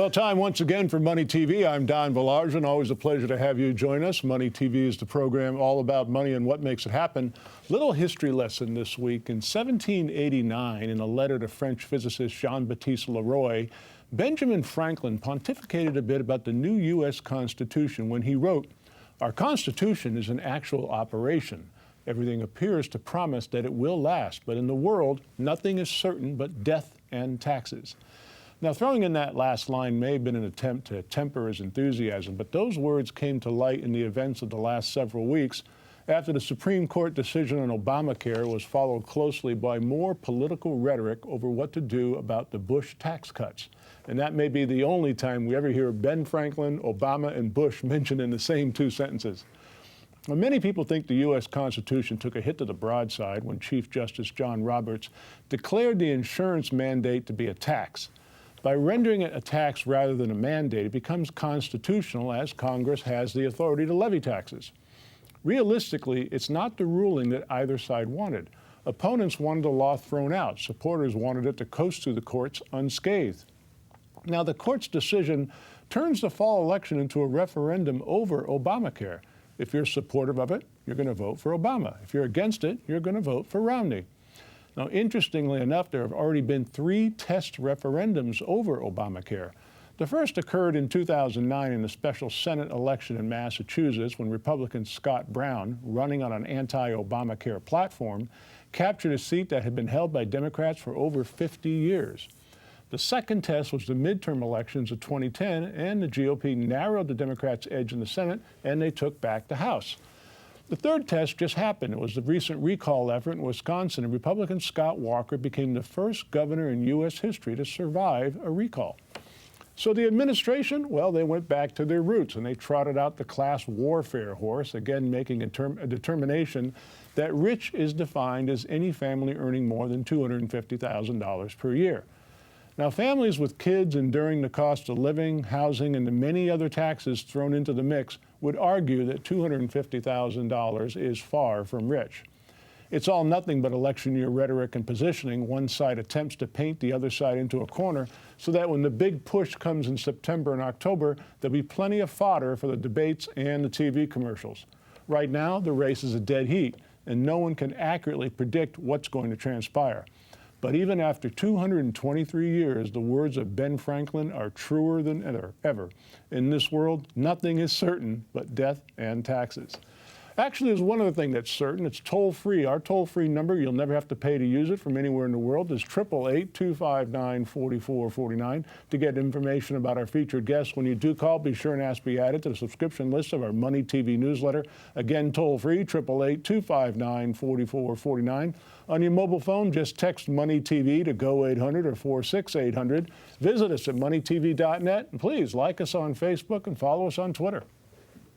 Well, time once again for Money TV. I'm Donald Baillargeon. Always a pleasure to have you join us. Money TV is the program all about money and what makes it happen. Little history lesson this week. In 1789, in a letter to French physicist Jean-Baptiste Leroy, Benjamin Franklin pontificated a bit about the new U.S. Constitution when he wrote, "Our Constitution is an actual operation. Everything appears to promise that it will last, but in the world, nothing is certain but death and taxes." Now, throwing in that last line may have been an attempt to temper his enthusiasm, but those words came to light in the events of the last several weeks after the Supreme Court decision on Obamacare was followed closely by more political rhetoric over what to do about the Bush tax cuts. And that may be the only time we ever hear Ben Franklin, Obama, and Bush mentioned in the same two sentences. Well, many people think the U.S. Constitution took a hit to the broadside when Chief Justice John Roberts declared the insurance mandate to be a tax. By rendering it a tax rather than a mandate, it becomes constitutional as Congress has the authority to levy taxes. Realistically, it's not the ruling that either side wanted. Opponents wanted the law thrown out. Supporters wanted it to coast through the courts unscathed. Now, the court's decision turns the fall election into a referendum over Obamacare. If you're supportive of it, you're going to vote for Obama. If you're against it, you're going to vote for Romney. Now, interestingly enough, there have already been 3 test referendums over Obamacare. The first occurred in 2009 in a special Senate election in Massachusetts when Republican Scott Brown, running on an anti-Obamacare platform, captured a seat that had been held by Democrats for over 50 years. The second test was the midterm elections of 2010, and the GOP narrowed the Democrats' edge in the Senate, and they took back the House. The third test just happened. It was the recent recall effort in Wisconsin, and Republican Scott Walker became the first governor in U.S. history to survive a recall. So the administration, well, they went back to their roots, and they trotted out the class warfare horse, again making a determination that rich is defined as any family earning more than $250,000 per year. Now, families with kids enduring the cost of living, housing, and the many other taxes thrown into the mix would argue that $250,000 is far from rich. It's all nothing but election year rhetoric and positioning. One side attempts to paint the other side into a corner so that when the big push comes in September and October, there'll be plenty of fodder for the debates and the TV commercials. Right now, the race is a dead heat, and no one can accurately predict what's going to transpire. But even after 223 years, the words of Ben Franklin are truer than ever. In this world, nothing is certain but death and taxes. Actually, there's one other thing that's certain. It's toll-free. Our toll-free number, you'll never have to pay to use it from anywhere in the world, is 888-259-4449. To get information about our featured guests, when you do call, be sure and ask to be added to the subscription list of our Money TV newsletter. Again, toll-free, 888-259-4449. On your mobile phone, just text Money TV to go 800 or 46800. Visit us at moneytv.net, and please like us on Facebook and follow us on Twitter.